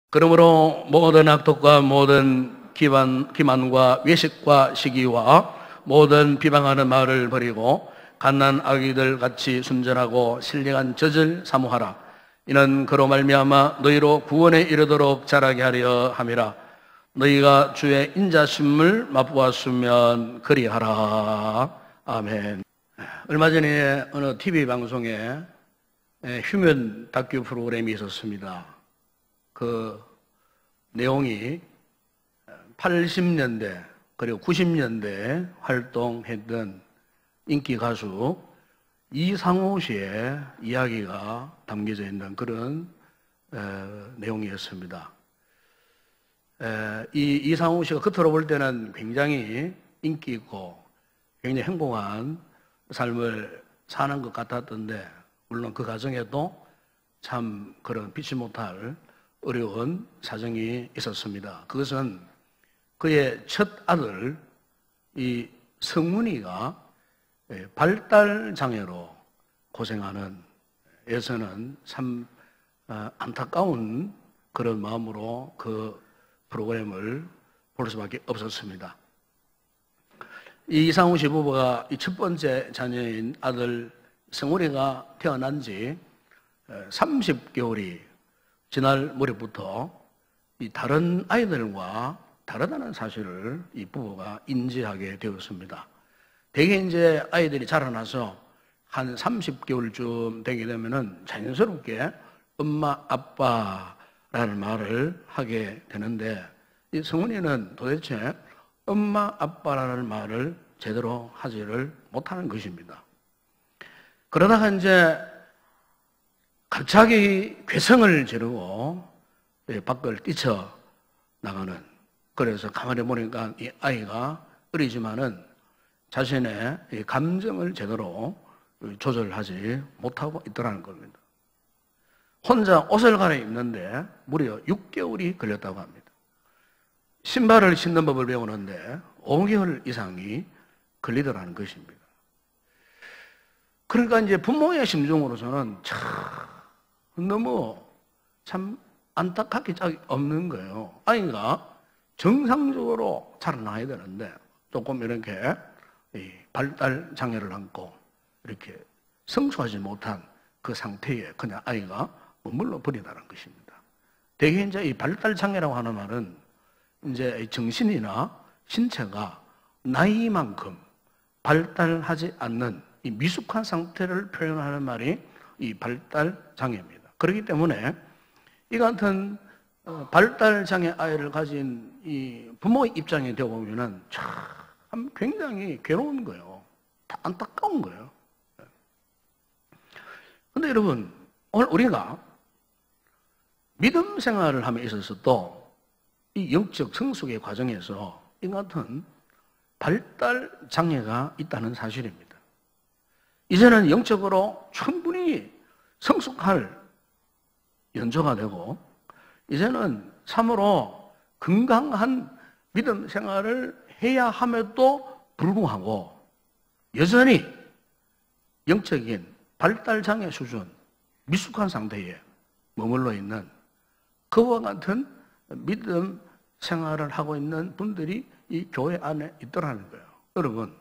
그러므로 모든 악독과 모든 기만과 외식과 시기와 모든 비방하는 말을 버리고 갓난 아기들 같이 순전하고 신령한 젖을 사모하라. 이는 그로 말미암아 너희로 구원에 이르도록 자라게 하려 함이라. 너희가 주의 인자심을 맛보았으면 그리하라. 아멘. 얼마 전에 어느 TV 방송에 휴면 다큐 프로그램이 있었습니다. 그 내용이 80년대 그리고 90년대 활동했던 인기 가수 이상호 씨의 이야기가 담겨져 있는 그런 내용이었습니다. 이 이상호 씨가 겉으로 볼 때는 굉장히 인기 있고 굉장히 행복한 삶을 사는 것 같았던데, 물론 그 과정에도 참 그런 피치 못할 어려운 사정이 있었습니다. 그것은 그의 첫 아들 이 성훈이가 발달 장애로 고생하는 에서는 참 안타까운 그런 마음으로 그 프로그램을 볼 수밖에 없었습니다. 이 이상우 씨 부부가 이 첫 번째 자녀인 아들 성훈이가 태어난 지 30개월이 지날 무렵부터 이 다른 아이들과 다르다는 사실을 이 부부가 인지하게 되었습니다. 대개 이제 아이들이 자라나서 한 30개월쯤 되게 되면은 자연스럽게 엄마, 아빠라는 말을 하게 되는데, 이 성훈이는 도대체 엄마, 아빠라는 말을 제대로 하지를 못하는 것입니다. 그러다가 이제 갑자기 괴성을 지르고 밖을 뛰쳐나가는, 그래서 가만히 보니까 이 아이가 어리지만은 자신의 감정을 제대로 조절하지 못하고 있더라는 겁니다. 혼자 옷을 갈아입는데 무려 6개월이 걸렸다고 합니다. 신발을 신는 법을 배우는데 5개월 이상이 걸리더라는 것입니다. 그러니까 이제 부모의 심정으로서는 참 너무 참 안타깝게 짝이 없는 거예요. 아이가 정상적으로 자라나야 되는데 조금 이렇게 발달 장애를 안고 이렇게 성숙하지 못한 그 상태에 그냥 아이가 머물러 버리다는 것입니다. 대개 이제 이 발달 장애라고 하는 말은 이제 정신이나 신체가 나이만큼 발달하지 않는 이 미숙한 상태를 표현하는 말이 이 발달 장애입니다. 그렇기 때문에 이 같은 발달 장애 아이를 가진 이 부모의 입장에 되어 보면은 참 굉장히 괴로운 거예요. 안타까운 거예요. 근데 여러분, 오늘 우리가 믿음 생활을 함에 있어서도 이 영적 성숙의 과정에서 이 같은 발달 장애가 있다는 사실입니다. 이제는 영적으로 충분히 성숙할 연조가 되고, 이제는 참으로 건강한 믿음 생활을 해야 함에도 불구하고 여전히 영적인 발달 장애 수준, 미숙한 상태에 머물러 있는 그와 같은 믿음 생활을 하고 있는 분들이 이 교회 안에 있더라는 거예요. 여러분,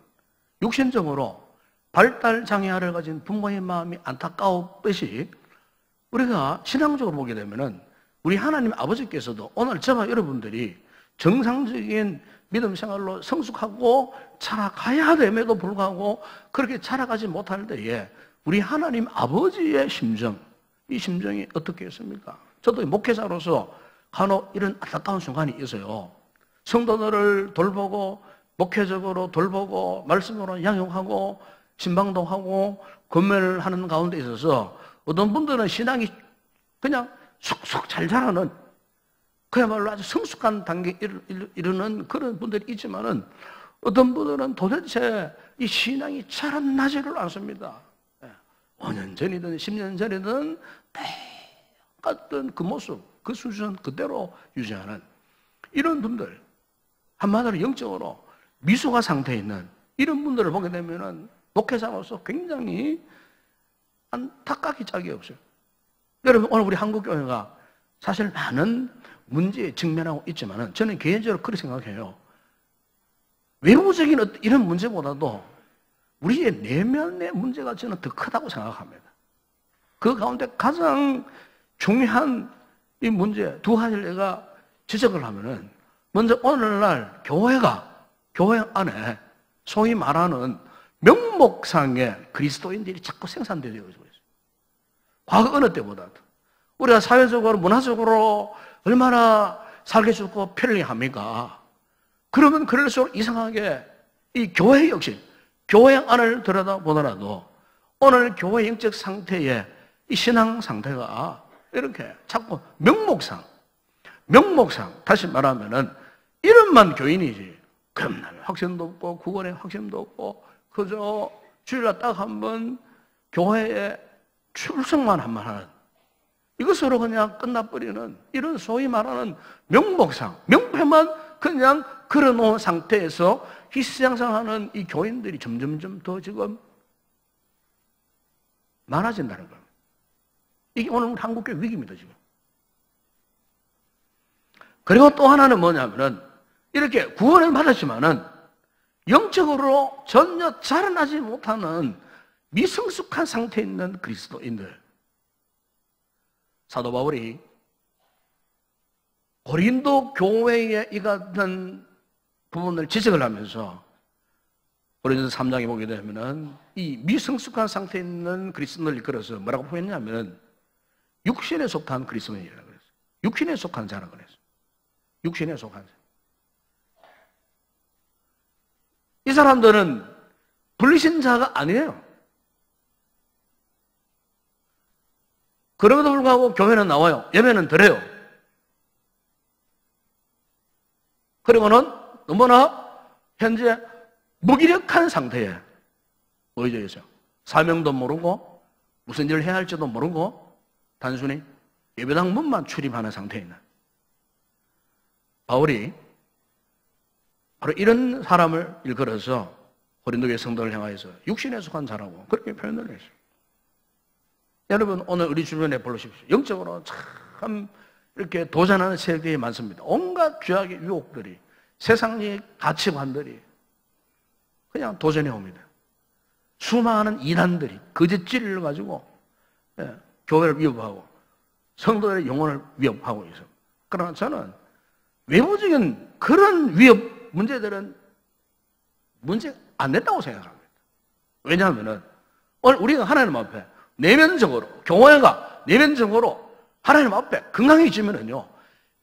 육신적으로 발달 장애를 가진 부모의 마음이 안타까웠듯이 우리가 신앙적으로 보게 되면은 우리 하나님 아버지께서도 오늘 저와 여러분들이 정상적인 믿음 생활로 성숙하고 자라가야 됨에도 불구하고 그렇게 자라가지 못할 때에 우리 하나님 아버지의 심정, 이 심정이 어떻겠습니까? 저도 목회자로서 간혹 이런 안타까운 순간이 있어요. 성도들을 돌보고 목회적으로 돌보고 말씀으로 양육하고 신방도 하고 권면을 하는 가운데 있어서 어떤 분들은 신앙이 그냥 쑥쑥 잘 자라는, 그야말로 아주 성숙한 단계에 이르는 그런 분들이 있지만은 어떤 분들은 도대체 이 신앙이 자라나지를 않습니다. 5년 전이든 10년 전이든 똑같은 그 모습, 그 수준 그대로 유지하는 이런 분들, 한마디로 영적으로 미숙한 상태에 있는 이런 분들을 보게 되면은 목회자로서 굉장히 안타깝기 짝이 없어요. 여러분, 오늘 우리 한국교회가 사실 많은 문제에 직면하고 있지만은 저는 개인적으로 그렇게 생각해요. 외부적인 이런 문제보다도 우리의 내면의 문제가 저는 더 크다고 생각합니다. 그 가운데 가장 중요한 이 문제 두 가지를 내가 지적을 하면은, 먼저 오늘날 교회 안에 소위 말하는 명목상의 그리스도인들이 자꾸 생산되고 있어요. 과거 어느 때보다도. 우리가 사회적으로, 문화적으로 얼마나 살기 좋고 편리합니까? 그러면 그럴수록 이상하게 이 교회 역시, 교회 안을 들여다보더라도 오늘 교회 영적 상태의 이 신앙 상태가 이렇게 자꾸 명목상, 다시 말하면은 이름만 교인이지, 그날 확신도 없고, 구원의 확신도 없고, 그저 주일날 딱 한 번 교회에 출석만 한 번 하는, 이것으로 그냥 끝나버리는 이런 소위 말하는 명목상, 명패만 그냥 걸어놓은 상태에서 희생상하는 이 교인들이 점점점 더 지금 많아진다는 겁니다. 이게 오늘 한국교회 위기입니다, 지금. 그리고 또 하나는 뭐냐면은, 이렇게 구원을 받았지만은 영적으로 전혀 자라나지 못하는 미성숙한 상태에 있는 그리스도인들. 사도 바울이 고린도 교회에 이 같은 부분을 지적을 하면서 고린도서 3장에 보게 되면은 이 미성숙한 상태에 있는 그리스도인을 이끌어서 뭐라고 표현했냐면 육신에 속한 그리스도인이라고 그랬어요. 육신에 속한 자라고 그랬어요. 육신에 속한 자. 이 사람들은 불신자가 아니에요. 그럼에도 불구하고 교회는 나와요. 예배는 드려요. 그리고는 너무나 현재 무기력한 상태에 보여져 있어요. 사명도 모르고 무슨 일을 해야 할지도 모르고 단순히 예배당 문만 출입하는 상태에 있는 바울이 바로 이런 사람을 일컬어서 고린도교회 성도를 향하여서 육신에 속한 자라고 그렇게 표현을 했어요. 여러분, 오늘 우리 주변에 보십시오. 영적으로 참 이렇게 도전하는 세력들이 많습니다. 온갖 죄악의 유혹들이, 세상의 가치관들이 그냥 도전해 옵니다. 수많은 이단들이 거짓 진리를 가지고 교회를 위협하고 성도들의 영혼을 위협하고 있어요. 그러나 저는 외부적인 그런 위협 문제들은 문제 안 된다고 생각합니다. 왜냐하면 오늘 우리가 하나님 앞에 내면적으로, 교회가 내면적으로 하나님 앞에 건강해지면은요,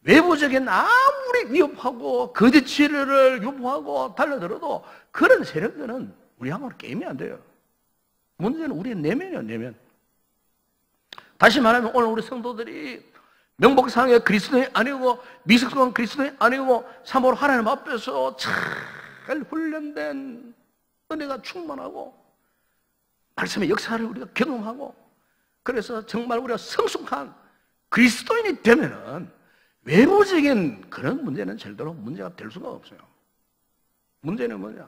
외부적인 아무리 위협하고 거짓 진리를 유포하고 달려들어도 그런 세력들은 우리하고는 게임이 안 돼요. 문제는 우리의 내면이에요, 내면. 다시 말하면 오늘 우리 성도들이 명복상의 그리스도인이 아니고 미숙한 그리스도인이 아니고 참으로 하나님 앞에서 잘 훈련된 은혜가 충만하고 말씀의 역사를 우리가 경험하고 그래서 정말 우리가 성숙한 그리스도인이 되면은 외부적인 그런 문제는 절대로 문제가 될 수가 없어요. 문제는 뭐냐?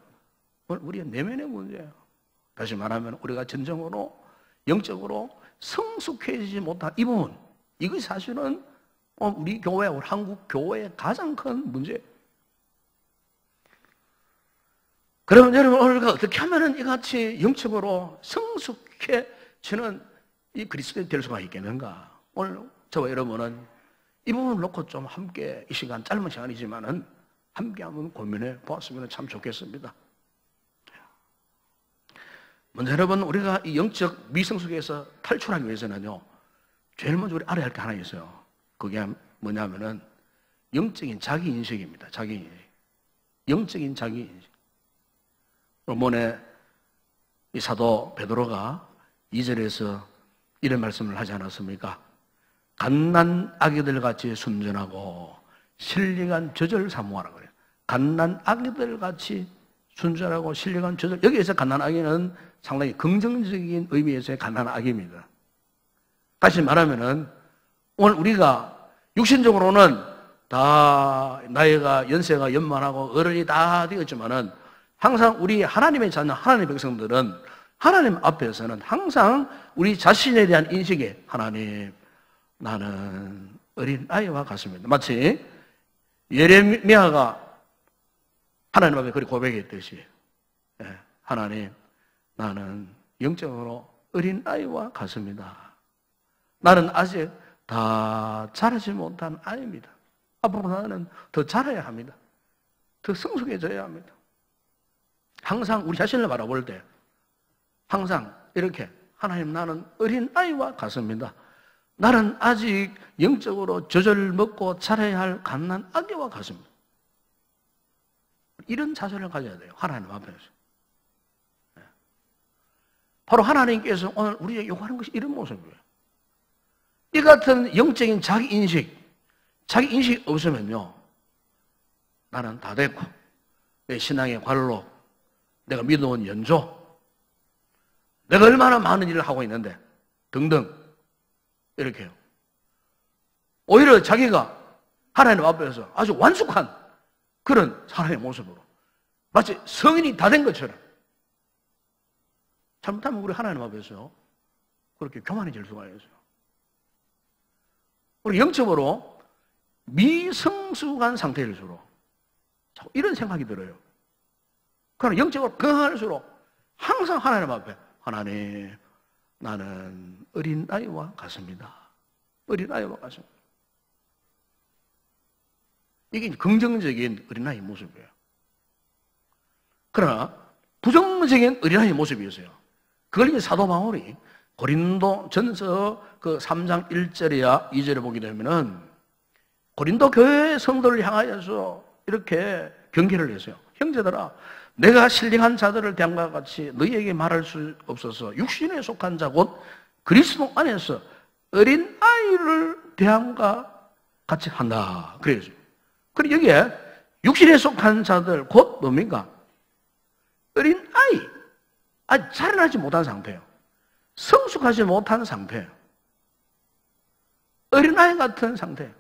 우리의 내면의 문제예요. 다시 말하면 우리가 진정으로 영적으로 성숙해지지 못한 이 부분, 이것이 사실은 우리 교회, 우리 한국 교회의 가장 큰 문제예요. 그러면 여러분, 오늘 우리가 어떻게 하면은 이같이 영적으로 성숙해지는 이 그리스도인이 될 수가 있겠는가? 오늘 저와 여러분은 이 부분을 놓고 좀 함께 이 시간, 짧은 시간이지만은 함께 한번 고민해 보았으면 참 좋겠습니다. 먼저 여러분, 우리가 이 영적 미성숙에서 탈출하기 위해서는요, 제일 먼저 우리 알아야 할 게 하나 있어요. 그게 뭐냐면은 영적인 자기인식입니다. 자기인식. 영적인 자기인식. 본문에 이 사도 베드로가 2절에서 이런 말씀을 하지 않았습니까? 갓난 아기들 같이 순전하고 신령한 저절 사모하라 그래요. 갓난 아기들 같이 순전하고 신령한 저절. 여기에서 갓난 아기는 상당히 긍정적인 의미에서의 갓난 아기입니다. 다시 말하면은 오늘 우리가 육신적으로는 다 나이가 연세가 연만하고 어른이 다 되었지만은 항상 우리 하나님의 자녀, 하나님의 백성들은 하나님 앞에서는 항상 우리 자신에 대한 인식에 하나님, 나는 어린아이와 같습니다. 마치 예레미야가 하나님 앞에 그렇게 고백했듯이, 하나님, 나는 영적으로 어린아이와 같습니다. 나는 아직 다 자라지 못한 아이입니다. 앞으로 나는 더 자라야 합니다. 더 성숙해져야 합니다. 항상 우리 자신을 바라볼 때 항상 이렇게, 하나님, 나는 어린아이와 같습니다. 나는 아직 영적으로 젖을 먹고 자라야 할 갓난 아기와 같습니다. 이런 자세를 가져야 돼요. 하나님 앞에서. 바로 하나님께서 오늘 우리에게 요구하는 것이 이런 모습이에요. 이 같은 영적인 자기인식 없으면요, 나는 다 됐고, 내 신앙의 관로, 내가 믿어온 연조, 내가 얼마나 많은 일을 하고 있는데 등등 이렇게요. 오히려 자기가 하나님 앞에서 아주 완숙한 그런 사람의 모습으로 마치 성인이 다 된 것처럼, 잘못하면 우리 하나님 앞에서 그렇게 교만해질 수가 있어요. 우리 영적으로 미성숙한 상태일수록 자꾸 이런 생각이 들어요. 그러나 영적으로 건강할수록 항상 하나님 앞에, 하나님, 나는 어린아이와 같습니다. 어린아이와 같습니다. 이게 긍정적인 어린아이의 모습이에요. 그러나 부정적인 어린아이의 모습이 있어요. 그걸 이제 사도 바울이 고린도 전서 그 3장 1절이야 2절에 보게 되면은 고린도 교회 성도를 향하여서 이렇게 경계를 했어요. 형제들아, 내가 신령한 자들을 대함과 같이 너희에게 말할 수 없어서 육신에 속한 자 곧 그리스도 안에서 어린 아이를 대함과 같이 한다. 그래요. 그리고 여기에 육신에 속한 자들 곧 뭡니까? 어린 아이. 아직 자라나지 못한 상태예요. 성숙하지 못한 상태예요. 어린아이 같은 상태예요.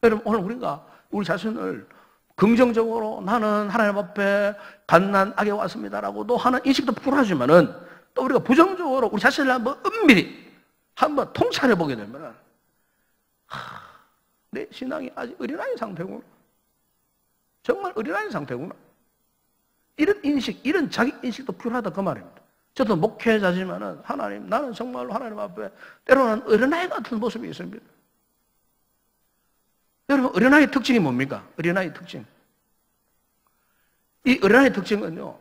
여러분, 오늘 우리가 우리 자신을 긍정적으로 나는 하나님 앞에 갓난 아기 왔습니다라고도 하는 인식도 풀어주면은, 또 우리가 부정적으로 우리 자신을 한번 은밀히 한번 통찰해 보게 되면은, 내 신앙이 아직 어린아이 상태구나. 정말 어린아이 상태구나. 이런 인식, 이런 자기 인식도 필요하다 그 말입니다. 저도 목회자지만은 하나님, 나는 정말로 하나님 앞에 때로는 어린아이 같은 모습이 있습니다. 여러분, 어린아이의 특징이 뭡니까? 어린아이의 특징. 이 어린아이의 특징은요,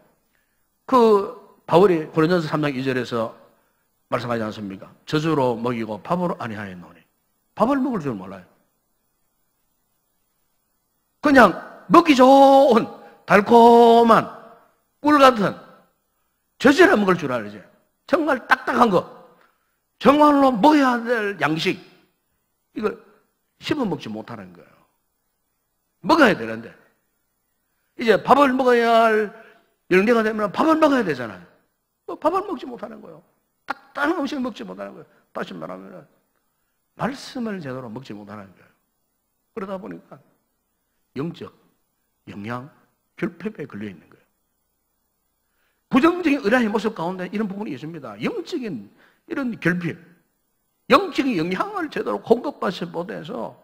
그 바울이 고린도전서 3장 2절에서 말씀하지 않습니까? 젖으로 먹이고 밥으로 아니하였노니. 밥을 먹을 줄 몰라요. 그냥 먹기 좋은 달콤한 꿀 같은 젖이라 먹을 줄 알지. 정말 딱딱한 거, 정말로 먹어야 될 양식, 이걸 씹어 먹지 못하는 거예요. 먹어야 되는데, 이제 밥을 먹어야 할 연령대가 되면 밥을 먹어야 되잖아요. 밥을 먹지 못하는 거예요. 딱딱한 음식을 먹지 못하는 거예요. 다시 말하면 말씀을 제대로 먹지 못하는 거예요. 그러다 보니까 영적 영양 결핍에 걸려 있는 거예요. 부정적인 의라의 모습 가운데 이런 부분이 있습니다. 영적인 이런 결핍, 영적인 영향을 제대로 공급받지 못해서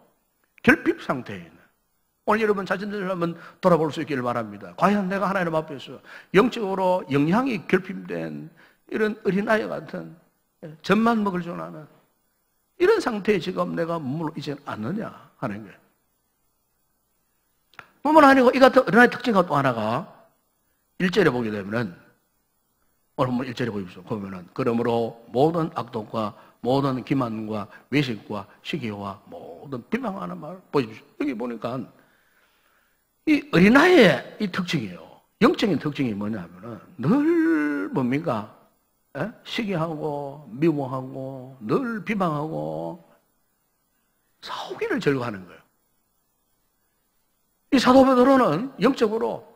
결핍 상태에 있는, 오늘 여러분 자신들을 한번 돌아볼 수 있기를 바랍니다. 과연 내가 하나님 앞에서 영적으로 영향이 결핍된 이런 어린아이 같은 젖만 먹을 줄 아는 이런 상태에 지금 내가 머물러 있지 않느냐 하는 거예요. 뿐만 아니고 이 같은 어린아이 특징과 또 하나가 1절에 보게 되면은, 오늘 한번 1절에 보십시오. 보면은, 그러므로 모든 악독과 모든 기만과 외식과 시기와 모든 비방하는 말 보십시오. 여기 보니까 이 어린아이의 이 특징이에요. 영적인 특징이 뭐냐면은 늘 뭡니까? 시기하고 미워하고 늘 비방하고 싸우기를 즐거워하는 거예요. 이 사도 베드로는 영적으로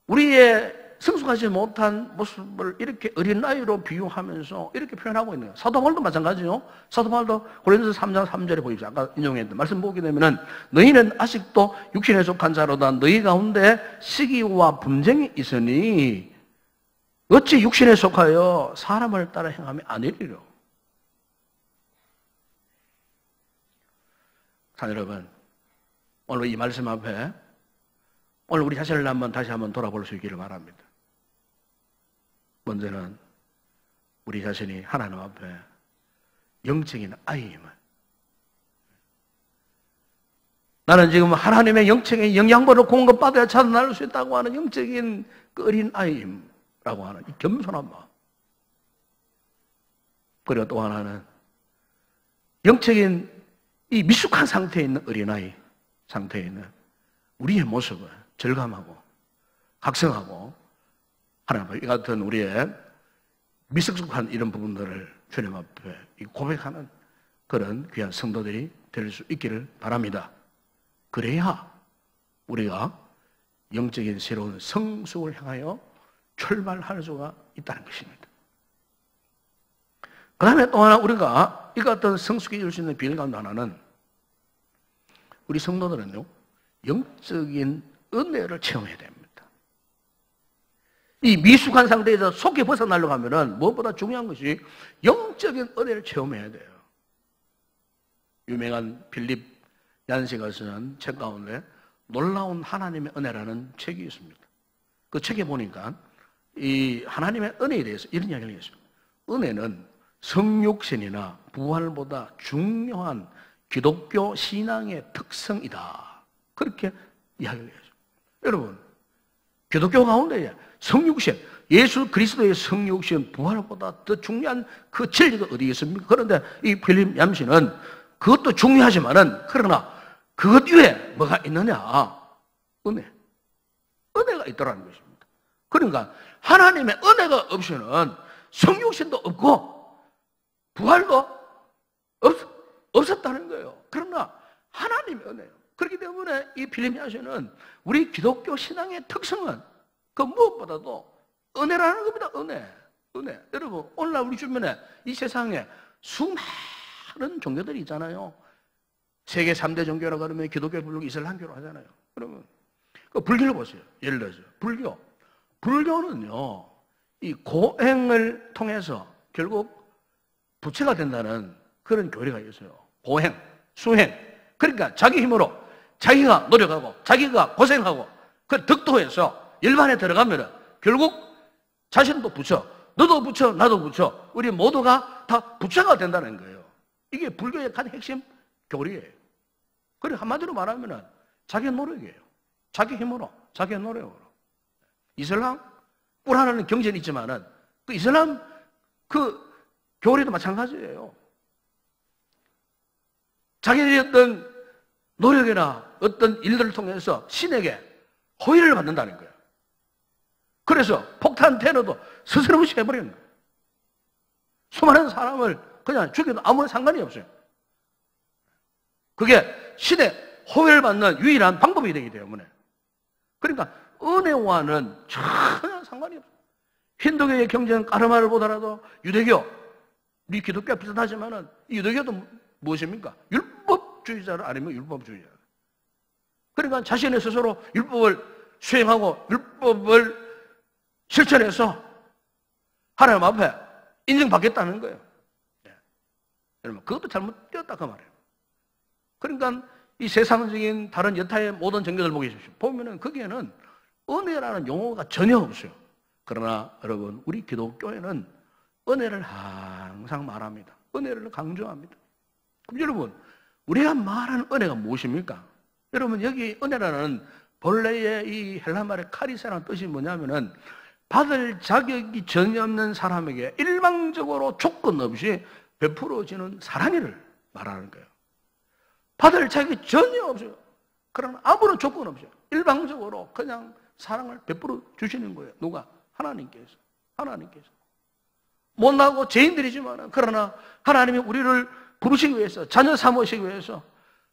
우리의 성숙하지 못한 모습을 이렇게 어린아이로 비유하면서 이렇게 표현하고 있는 거예요. 사도 바울도 마찬가지죠. 사도 바울도 고린도서 3장 3절에 보십시오. 아까 인용했던 말씀 보게 되면은, 너희는 아직도 육신에 속한 자로다 너희 가운데 시기와 분쟁이 있으니 어찌 육신에 속하여 사람을 따라 행하면 안 되리요. 자, 여러분, 오늘 이 말씀 앞에 오늘 우리 자신을 다시 한번 돌아볼 수 있기를 바랍니다. 먼저는 우리 자신이 하나님 앞에 영적인 아이임을, 나는 지금 하나님의 영적인 영양분을 공급받아야 자라날 수 있다고 하는 영적인 그 어린 아이임라고 하는 이 겸손한 마음. 그리고 또 하나는 영적인 이 미숙한 상태에 있는 어린아이 상태에 있는 우리의 모습을 절감하고 각성하고 하나님 앞에 이 같은 우리의 미숙한 이런 부분들을 주님 앞에 고백하는 그런 귀한 성도들이 될 수 있기를 바랍니다. 그래야 우리가 영적인 새로운 성숙을 향하여 출발할 수가 있다는 것입니다. 그 다음에 또 하나 우리가 이 같은 성숙해 줄 수 있는 비밀 가운데 하나는 우리 성도들은요, 영적인 은혜를 체험해야 됩니다. 이 미숙한 상태에서 속히 벗어나려고 하면은 무엇보다 중요한 것이 영적인 은혜를 체험해야 돼요. 유명한 필립 얀시가 쓴 책 가운데 놀라운 하나님의 은혜라는 책이 있습니다. 그 책에 보니까 이 하나님의 은혜에 대해서 이런 이야기를 했습니다. 은혜는 성육신이나 부활보다 중요한 기독교 신앙의 특성이다. 그렇게 이야기를 했어요. 여러분, 기독교 가운데 성육신, 예수 그리스도의 성육신, 부활보다 더 중요한 그 진리가 어디 있습니까? 그런데 이 필립 얌시는 그것도 중요하지만은, 그러나 그것 위에 뭐가 있느냐? 은혜. 은혜가 있더라는 것입니다. 그러니까 하나님의 은혜가 없이는 성육신도 없고 부활도 없었다는 거예요. 그러나 하나님의 은혜요. 그렇기 때문에 이 필립 얀시는 우리 기독교 신앙의 특성은 그 무엇보다도 은혜라는 겁니다. 은혜. 여러분, 오늘날 우리 주변에 이 세상에 수많은 종교들이 있잖아요. 세계 3대 종교라고 하면 기독교, 불교, 이슬람교로 하잖아요. 그러면 그 불교를 보세요. 예를 들어서 불교는요, 이 고행을 통해서 결국 부처가 된다는 그런 교리가 있어요. 고행, 수행. 그러니까 자기 힘으로 자기가 노력하고 자기가 고생하고 그 덕도해서 일반에 들어가면 결국 자신도 부처, 너도 부처, 나도 부처, 우리 모두가 다 부처가 된다는 거예요. 이게 불교의 가장 핵심 교리예요. 그리고 한마디로 말하면 자기 노력이에요. 자기 힘으로, 자기 노력으로. 이슬람 뿔 하나는 경전이 있지만은 그 이슬람 그 교리도 마찬가지예요. 자기의 어떤 노력이나 어떤 일들을 통해서 신에게 호의를 받는다는 거예요. 그래서 폭탄 테러도 스스럼없이 해버리는 거예요. 수많은 사람을 그냥 죽여도 아무런 상관이 없어요. 그게 신의 호의를 받는 유일한 방법이 되기 때문에. 그러니까 은혜와는 전혀 상관이 없어요. 힌두교의 경전 까르마를 보더라도 유대교, 우리 기독교와 비슷하지만은 이 유대교도 무엇입니까? 율법주의자를 아니면 율법주의자. 그러니까 자신의 스스로 율법을 수행하고 율법을 실천해서 하나님 앞에 인정받겠다는 거예요. 여러분, 그것도 잘못되었다 그 말이에요. 그러니까 이 세상적인 다른 여타의 모든 종교들 보게 해주십시오. 보면은 거기에는 은혜라는 용어가 전혀 없어요. 그러나 여러분, 우리 기독교에는 은혜를 항상 말합니다. 은혜를 강조합니다. 그럼 여러분, 우리가 말하는 은혜가 무엇입니까? 여러분, 여기 은혜라는 본래의 이 헬라말의 카리스라는 뜻이 뭐냐면은 받을 자격이 전혀 없는 사람에게 일방적으로 조건 없이 베풀어지는 사랑을 말하는 거예요. 받을 자격이 전혀 없어요. 그러나 아무런 조건 없어요. 일방적으로 그냥 사랑을 베풀어 주시는 거예요. 누가? 하나님께서. 못나고 죄인들이지만 그러나 하나님이 우리를 부르시기 위해서, 자녀 삼으시기 위해서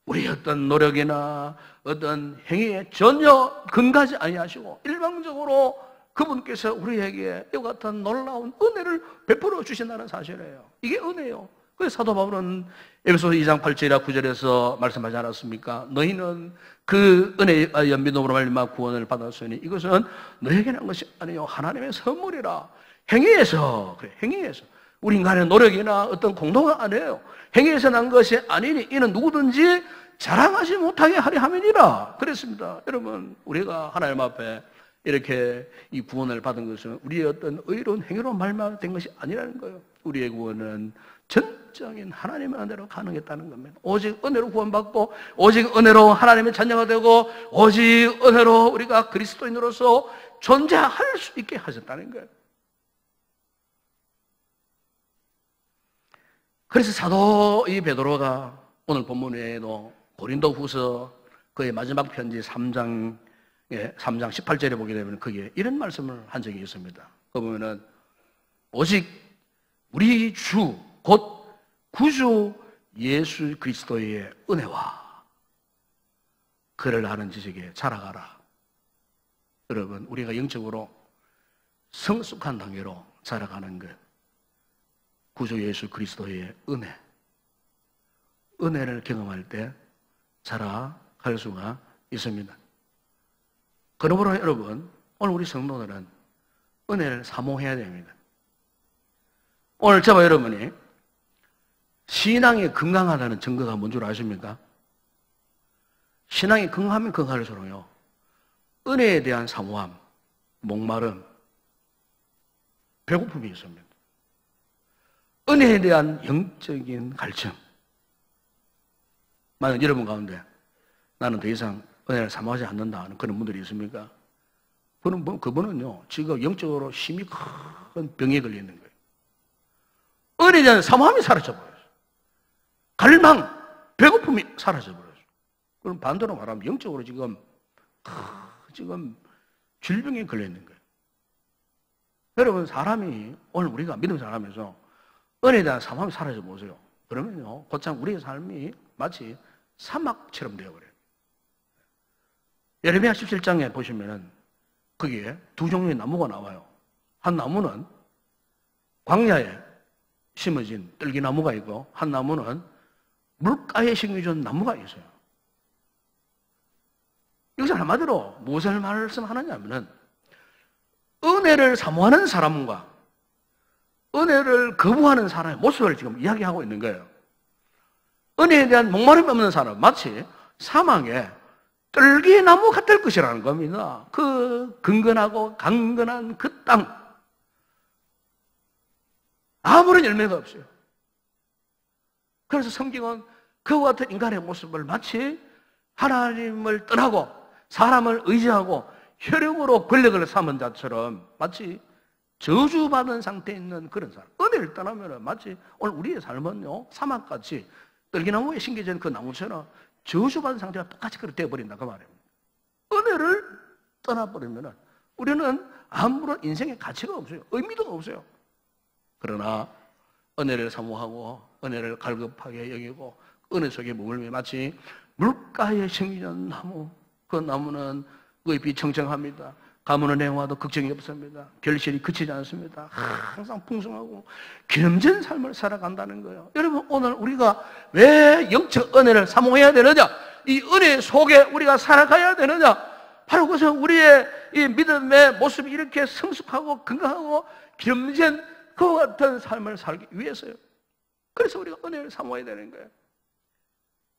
우리의 어떤 노력이나 어떤 행위에 전혀 근거하지 아니하시고 일방적으로 그분께서 우리에게 이와 같은 놀라운 은혜를 베풀어 주신다는 사실이에요. 이게 은혜예요. 그래서 사도 바울은 에베소서 2장 8절이나 9절에서 말씀하지 않았습니까? 너희는 그 은혜의 믿음으로 말미암아 구원을 받았으니 이것은 너에게 난 것이 아니요 하나님의 선물이라. 행위에서, 그래, 행위에서. 우리 인간의 노력이나 어떤 공동은 아니에요. 행위에서 난 것이 아니니 이는 누구든지 자랑하지 못하게 하려 함이니라 그랬습니다. 여러분, 우리가 하나님 앞에 이렇게 이 구원을 받은 것은 우리의 어떤 의로운 행위로 말미암아 것이 아니라는 거예요. 우리의 구원은 전적인 하나님의 은혜로 가능했다는 겁니다. 오직 은혜로 구원받고, 오직 은혜로 하나님의 자녀가 되고, 오직 은혜로 우리가 그리스도인으로서 존재할 수 있게 하셨다는 거예요. 그래서 사도 이 베드로가 오늘 본문 외에도 고린도후서 그의 마지막 편지 3장 18절에 보게 되면 거기에 이런 말씀을 한 적이 있습니다. 그 보면은 오직 우리 주 곧 구주 예수 그리스도의 은혜와 그를 아는 지식에 자라가라. 여러분, 우리가 영적으로 성숙한 단계로 자라가는 것, 구주 예수 그리스도의 은혜를 경험할 때 자라갈 수가 있습니다. 그러므로 여러분, 오늘 우리 성도들은 은혜를 사모해야 됩니다. 오늘 저와 여러분이 신앙이 건강하다는 증거가 뭔 줄 아십니까? 신앙이 건강하면 건강할수록요, 은혜에 대한 사모함, 목마름, 배고픔이 있습니다. 은혜에 대한 영적인 갈증. 만약 여러분 가운데 나는 더 이상 은혜를 사모하지 않는다 하는 그런 분들이 있습니까? 그분은요, 지금 영적으로 심히 큰 병에 걸려 있는 거예요. 은혜에 대한 사모함이 사라져버렸어요. 갈망, 배고픔이 사라져버렸어요. 그럼 반대로 말하면 영적으로 지금 질병에 걸려 있는 거예요. 여러분, 사람이, 오늘 우리가 믿음 살아가면서 은혜에 대한 사모함이 사라져 보세요. 그러면요, 곧장 우리의 삶이 마치 사막처럼 되어버려요. 예레미야 17장에 보시면은 거기에 두 종류의 나무가 나와요. 한 나무는 광야에 심어진 뜰기나무가 있고, 한 나무는 물가에 심겨진 나무가 있어요. 여기서 한마디로 무엇을 말씀하느냐면은 은혜를 사모하는 사람과 은혜를 거부하는 사람의 모습을 지금 이야기하고 있는 거예요. 은혜에 대한 목마름이 없는 사람, 마치 사망에 뜰기나무 같을 것이라는 겁니다. 그 근근하고 강건한 그 땅, 아무런 열매가 없어요. 그래서 성경은 그와 같은 인간의 모습을 마치 하나님을 떠나고 사람을 의지하고 혈육으로 권력을 삼은 자처럼 마치 저주받은 상태에 있는 그런 사람. 은혜를 떠나면 마치 오늘 우리의 삶은요, 사막같이 뜰기나무에 심겨진 그 나무처럼 저주받은 상태가 똑같이 그렇게 되어버린다 그 말입니다. 은혜를 떠나버리면 우리는 아무런 인생의 가치가 없어요. 의미도 없어요. 그러나 은혜를 사모하고 은혜를 갈급하게 여기고 은혜 속에 머물며 마치 물가에 심겨진 나무, 그 나무는 그 잎이 청청합니다. 가뭄은 행와도 걱정이 없습니다. 결실이 그치지 않습니다. 항상 풍성하고 기름진 삶을 살아간다는 거예요. 여러분, 오늘 우리가 왜 영적 은혜를 사모해야 되느냐? 이 은혜 속에 우리가 살아가야 되느냐? 바로 그것은 우리의 이 믿음의 모습이 이렇게 성숙하고 건강하고 기름진 그와 같은 삶을 살기 위해서요. 그래서 우리가 은혜를 사모해야 되는 거예요.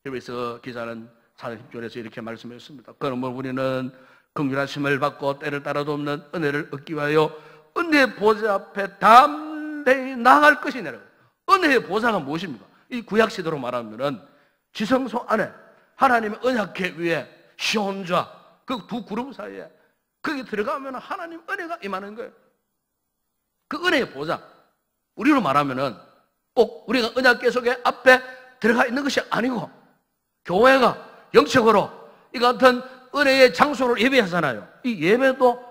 그래서 기자는 40절에서 이렇게 말씀했습니다. 그러면 우리는 긍휼하심을 받고 때를 따라도 없는 은혜를 얻기 위하여 은혜의 보좌 앞에 담대히 나아갈 것이냐고. 은혜의 보좌가 무엇입니까? 이 구약시대로 말하면은 지성소 안에 하나님의 언약궤 위에 시온좌 그 두 그룹 사이에 거기 들어가면 하나님 은혜가 임하는 거예요. 그 은혜의 보좌, 우리로 말하면은 꼭 우리가 언약궤 속에 앞에 들어가 있는 것이 아니고 교회가 영적으로 이 같은 은혜의 장소를 예배하잖아요. 이 예배도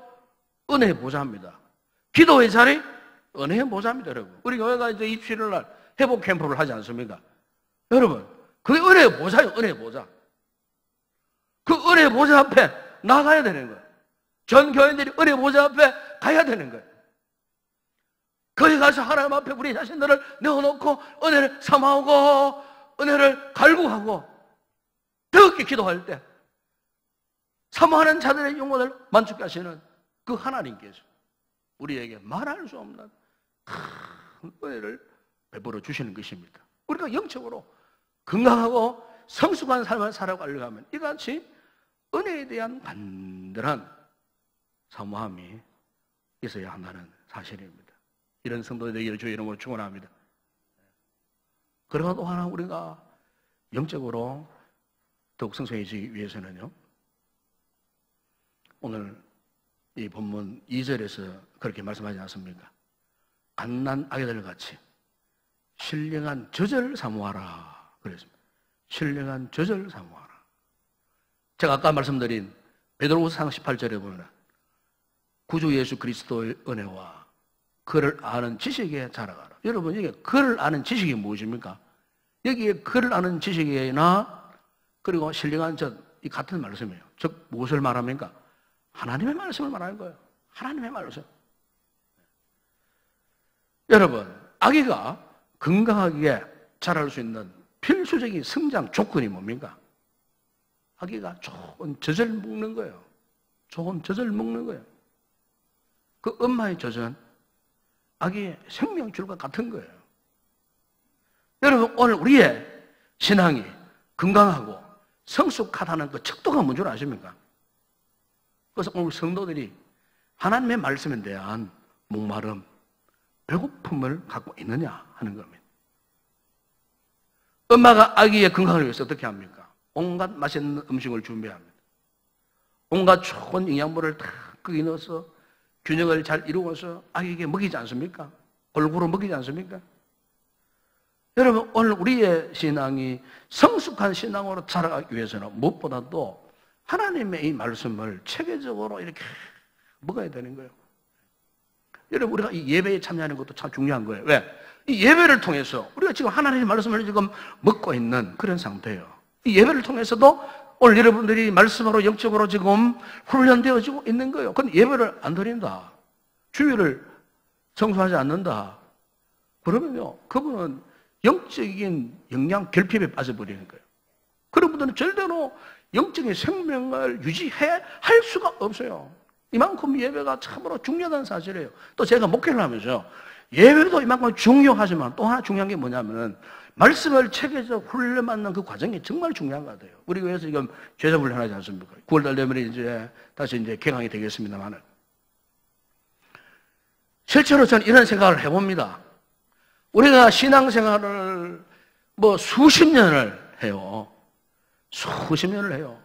은혜의 보좌입니다. 기도의 자리, 은혜의 보좌입니다, 여러분. 우리 교회가 이제 27일 날 회복 캠프를 하지 않습니까? 여러분, 그게 은혜의 보좌예요, 은혜의 보좌. 그 은혜의 보좌 앞에 나가야 되는 거예요. 전 교인들이 은혜의 보좌 앞에 가야 되는 거예요. 거기 가서 하나님 앞에 우리 자신들을 내어놓고 은혜를 사모하고 은혜를 갈구하고 뜨겁게 기도할 때 사모하는 자들의 영혼을 만족하시는 그 하나님께서 우리에게 말할 수 없는 큰 은혜를 베풀어 주시는 것입니다. 우리가 영적으로 건강하고 성숙한 삶을 살아가려고 하면 이같이 은혜에 대한 간절한 사모함이 있어야 한다는 사실입니다. 이런 성도들 되기를 주의 이름으로 축원합니다. 그러나 또 하나 우리가 영적으로 더욱 성숙해지기 위해서는요, 오늘 이 본문 2절에서 그렇게 말씀하지 않습니까? 갓난 아기들 같이 신령한 젖을 사모하라 그랬습니다. 신령한 젖을 사모하라. 제가 아까 말씀드린 베드로후서 18절에 보면 구주 예수 그리스도의 은혜와 그를 아는 지식에 자라가라. 여러분, 이게 그를 아는 지식이 무엇입니까? 여기에 그를 아는 지식이나 그리고 신령한 젖, 이 같은 말씀이에요. 즉 무엇을 말합니까? 하나님의 말씀을 말하는 거예요. 하나님의 말씀. 여러분, 아기가 건강하게 자랄 수 있는 필수적인 성장 조건이 뭡니까? 아기가 좋은 젖을 먹는 거예요. 좋은 젖을 먹는 거예요. 그 엄마의 젖은 아기의 생명줄과 같은 거예요. 여러분, 오늘 우리의 신앙이 건강하고 성숙하다는 그 척도가 뭔 줄 아십니까? 그래서 오늘 성도들이 하나님의 말씀에 대한 목마름, 배고픔을 갖고 있느냐 하는 겁니다. 엄마가 아기의 건강을 위해서 어떻게 합니까? 온갖 맛있는 음식을 준비합니다. 온갖 좋은 영양분을 다 거기 넣어서 균형을 잘 이루어서 아기에게 먹이지 않습니까? 골고루 먹이지 않습니까? 여러분, 오늘 우리의 신앙이 성숙한 신앙으로 자라가기 위해서는 무엇보다도 하나님의 이 말씀을 체계적으로 이렇게 먹어야 되는 거예요. 여러분, 우리가 이 예배에 참여하는 것도 참 중요한 거예요. 왜? 이 예배를 통해서 우리가 지금 하나님의 말씀을 지금 먹고 있는 그런 상태예요. 이 예배를 통해서도 오늘 여러분들이 말씀으로 영적으로 지금 훈련되어지고 있는 거예요. 근데 예배를 안 드린다, 주일을 성수하지 않는다, 그러면요, 그분은 영적인 영양 결핍에 빠져버리는 거예요. 그런 분들은 절대로 영적인 생명을 유지할 수가 없어요. 이만큼 예배가 참으로 중요하다는 사실이에요. 또 제가 목회를 하면서 예배도 이만큼 중요하지만 또 하나 중요한 게 뭐냐면 말씀을 체계적 훈련받는 그 과정이 정말 중요한 것 같아요. 우리 교회에서 지금 제자 훈련하지 않습니까? 9월달 되면 이제 다시 개강이 되겠습니다만, 실제로 저는 이런 생각을 해봅니다. 우리가 신앙생활을 수십 년을 해요. 수십 년을 해요.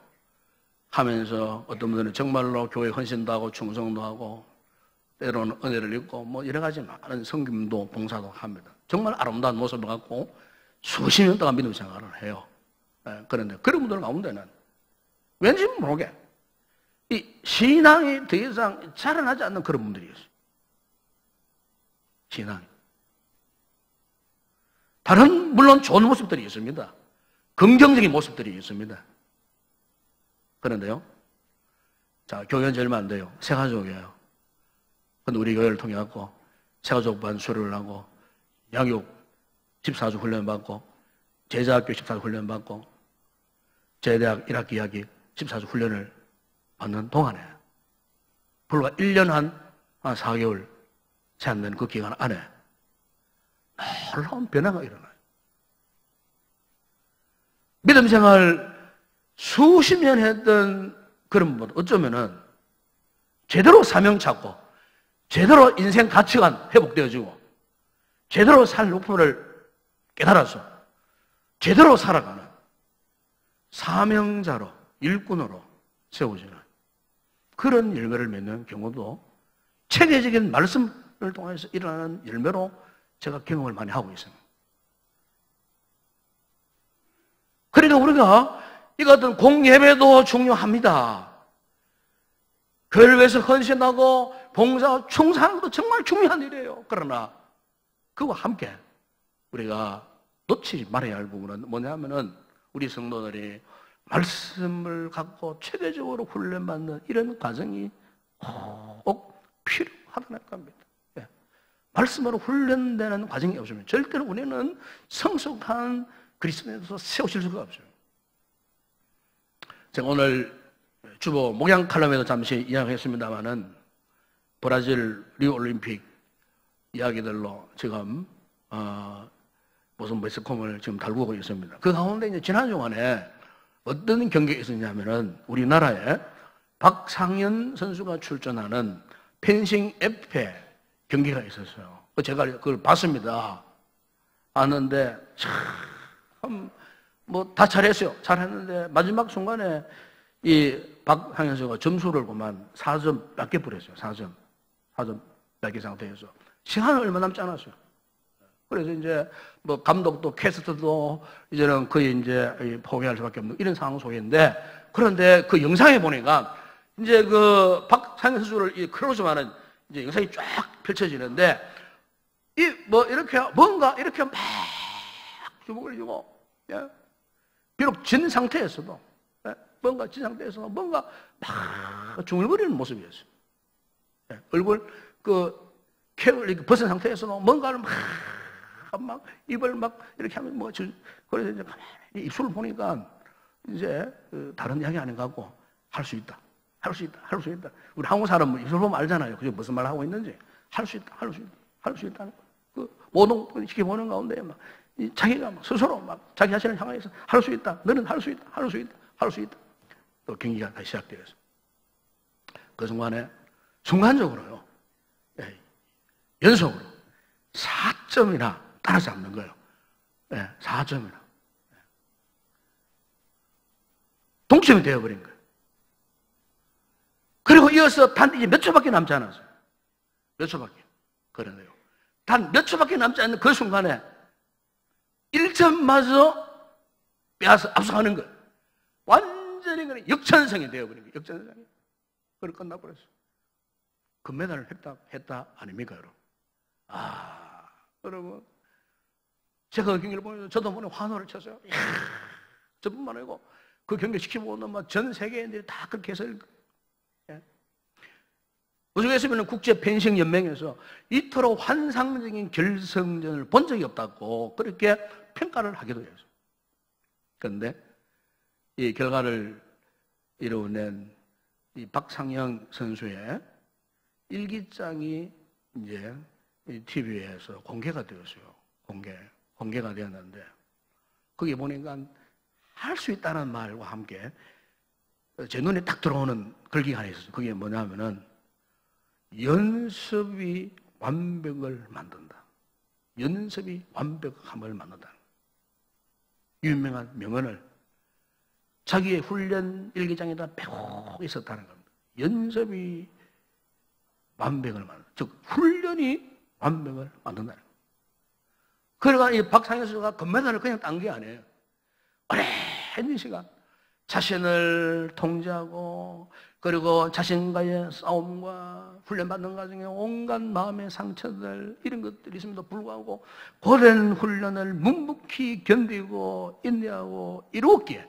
하면서 어떤 분들은 정말로 교회 헌신도 하고 충성도 하고 때로는 은혜를 입고 여러 가지 많은 섬김도 봉사도 합니다. 정말 아름다운 모습을 갖고 수십 년 동안 믿음 생활을 해요. 그런데 그런 분들 가운데는 왠지 모르게 이 신앙이 더 이상 자라나지 않는 그런 분들이 있어요. 신앙이. 다른 물론 좋은 모습들이 있습니다. 긍정적인 모습들이 있습니다. 그런데요, 자, 교회는 얼마 안 돼요. 새가족이에요. 근데 우리 교회를 통해 갖고 새가족반 수료를 하고 양육 집사주 훈련 받고 제자학교 집사주 훈련 받고 제대학 1학기 2학기 집사주 훈련을 받는 동안에 불과 1년 한 4개월 채 안 되는 그 기간 안에 놀라운 변화가 일어나요. 믿음 생활 수십 년 했던 그런 분, 어쩌면은 제대로 사명 찾고, 제대로 인생 가치관 회복되어지고, 제대로 살 목표를 깨달아서, 제대로 살아가는 사명자로, 일꾼으로 세워지는 그런 열매를 맺는 경우도 체계적인 말씀을 통해서 일어나는 열매로 제가 경험을 많이 하고 있습니다. 그러니까 우리가 이 같은 공예배도 중요합니다. 교회를 위해서 헌신하고 봉사, 충성하는 것도 정말 중요한 일이에요. 그러나 그와 함께 우리가 놓치지 말아야 할 부분은 뭐냐면은 우리 성도들이 말씀을 갖고 체계적으로 훈련받는 이런 과정이 꼭 필요하다는 겁니다. 예. 말씀으로 훈련되는 과정이 없으면 절대로 우리는 성숙한 그리스도인으로서 세우실 수가 없어요. 제가 오늘 주보 목양 칼럼에도 잠시 이야기했습니다마는 브라질 리우 올림픽 이야기들로 지금 무슨 매스컴을 지금 달구고 있습니다. 그 가운데 이제 지난 주간에 어떤 경기가 있었냐면은 우리나라에 박상현 선수가 출전하는 펜싱 F패 경기가 있었어요. 제가 그걸 봤습니다. 아는데 참 뭐 다 잘했어요. 잘했는데 마지막 순간에 이 박상현 선수가 점수를 그만 4점 몇 개 뿌렸어요. 4점 몇 개 상태에서 시간은 얼마 남지 않았어요. 그래서 이제 뭐 감독도 캐스터도 이제는 거의 이제 포기할 수밖에 없는 이런 상황 속인데, 그런데 그 영상에 보니까 이제 그 박상현 선수를 이 크로스만은 이제 영상이 쫙 펼쳐지는데 이 뭐 이렇게 뭔가 이렇게 막 주먹을 쥐고, 예? 비록 진 상태에서도, 예? 뭔가 진 상태에서도 뭔가 막 중얼거리는 모습이었어요. 예? 얼굴 그 캡을 이렇게 벗은 상태에서도 뭔가를 막 입을 막 이렇게 하면 뭐 그래서 이제 가만히 입술을 보니까 이제 다른 이야기 아닌 것 같고 할 수 있다. 할 수 있다. 할 수 있다. 우리 한국 사람은 입술 보면 알잖아요. 그게 무슨 말 하고 있는지. 할 수 있다. 할 수 있다. 할 수 있다는 거. 그 모든 지켜보는 가운데 막 자기가 막 스스로 막 자기 자신을 향해서 할 수 있다. 너는 할 수 있다. 할 수 있다. 할 수 있다. 또 경기가 다시 시작되어서 그 순간적으로요. 예, 연속으로 4점이나 따라잡는 거예요. 예, 4점이나. 동점이 되어버린 거예요. 그리고 이어서 단 이제 몇 초밖에 남지 않았어요. 몇 초밖에. 그러네요. 단 몇 초밖에 남지 않는 그 순간에 1점마저 빼앗아 압수하는 거예요. 완전히 그냥 역전승이 되어버린 거예요. 역전승이. 그걸 끝나버렸어요. 금메달을 했다 아닙니까, 여러분? 여러분. 제가 그 경기를 보면서 저도 모르게 환호를 쳤어요. 이야, 저뿐만 아니고 그 경기 지켜보는 전 세계인들이 다 그렇게 해서 예. 우스갯소리는 국제 펜싱 연맹에서 이토록 환상적인 결승전을 본 적이 없다고 그렇게 평가를 하기도 했어요. 그런데 이 결과를 이루어낸 이 박상현 선수의 일기장이 이제 TV에서 공개가 되었어요. 공개가 되었는데 거기 보니까 할 수 있다는 말과 함께 제 눈에 딱 들어오는 글귀가 하나 있었어요. 그게 뭐냐면은 연습이 완벽을 만든다. 연습이 완벽함을 만든다. 유명한 명언을 자기의 훈련 일기장에다 펴고 있었다는 겁니다. 연습이 완벽을 만든다. 즉 훈련이 완벽을 만든다는 겁니다. 그러니까 이 박상현 선수가 금메달을 그냥 딴 게 아니에요. 오랜 시간 자신을 통제하고 그리고 자신과의 싸움과 훈련받는 과정에 온갖 마음의 상처들 이런 것들이 있음에도 불구하고 고된 훈련을 묵묵히 견디고 인내하고 이루었기에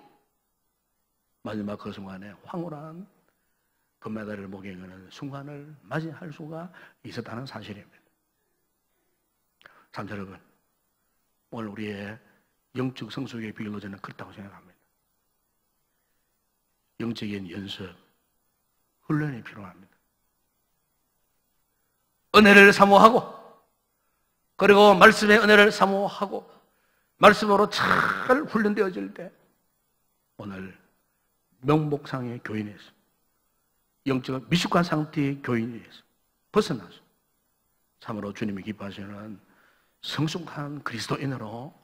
마지막 그 순간에 황홀한 금메달을 목에 거는 순간을 맞이할 수가 있었다는 사실입니다. 참 여러분, 오늘 우리의 영적 성숙의 비결로 저는 그렇다고 생각합니다. 영적인 연습, 훈련이 필요합니다. 은혜를 사모하고 그리고 말씀의 은혜를 사모하고 말씀으로 잘 훈련되어질 때 오늘 명목상의 교인에서 영적 미숙한 상태의 교인에서 벗어나서 참으로 주님이 기뻐하시는 성숙한 그리스도인으로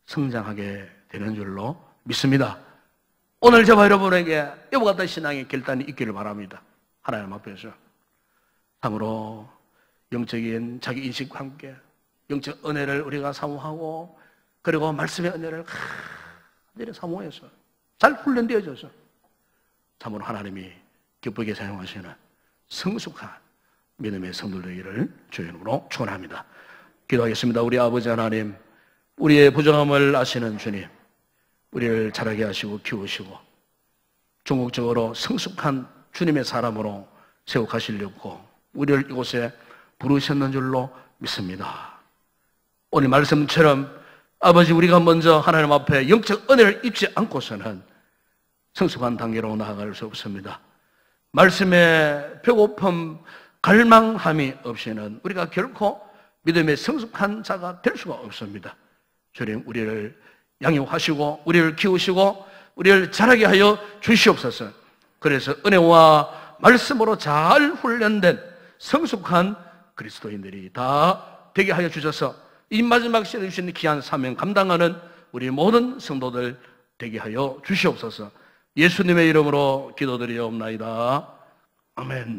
성장하게 되는 줄로 믿습니다. 오늘 저와 여러분에게 이와 같은 신앙의 결단이 있기를 바랍니다. 하나님 앞에서 참으로 영적인 자기 인식과 함께 영적 은혜를 우리가 사모하고 그리고 말씀의 은혜를 간절히 사모해서 잘 훈련되어져서 참으로 하나님이 기쁘게 사용하시는 성숙한 믿음의 성도 되기를 주의 이름으로 축원합니다. 기도하겠습니다. 우리 아버지 하나님, 우리의 부정함을 아시는 주님, 우리를 자라게 하시고 키우시고 종국적으로 성숙한 주님의 사람으로 세워가시려고 우리를 이곳에 부르셨는 줄로 믿습니다. 오늘 말씀처럼 아버지, 우리가 먼저 하나님 앞에 영적 은혜를 입지 않고서는 성숙한 단계로 나아갈 수 없습니다. 말씀에 배고픔, 갈망함이 없이는 우리가 결코 믿음의 성숙한 자가 될 수가 없습니다. 주님, 우리를 양육하시고 우리를 키우시고 우리를 자라게 하여 주시옵소서. 그래서 은혜와 말씀으로 잘 훈련된 성숙한 그리스도인들이 다 되게 하여 주셔서 이 마지막 시대에 주신 귀한 사명 감당하는 우리 모든 성도들 되게 하여 주시옵소서. 예수님의 이름으로 기도드리옵나이다. 아멘.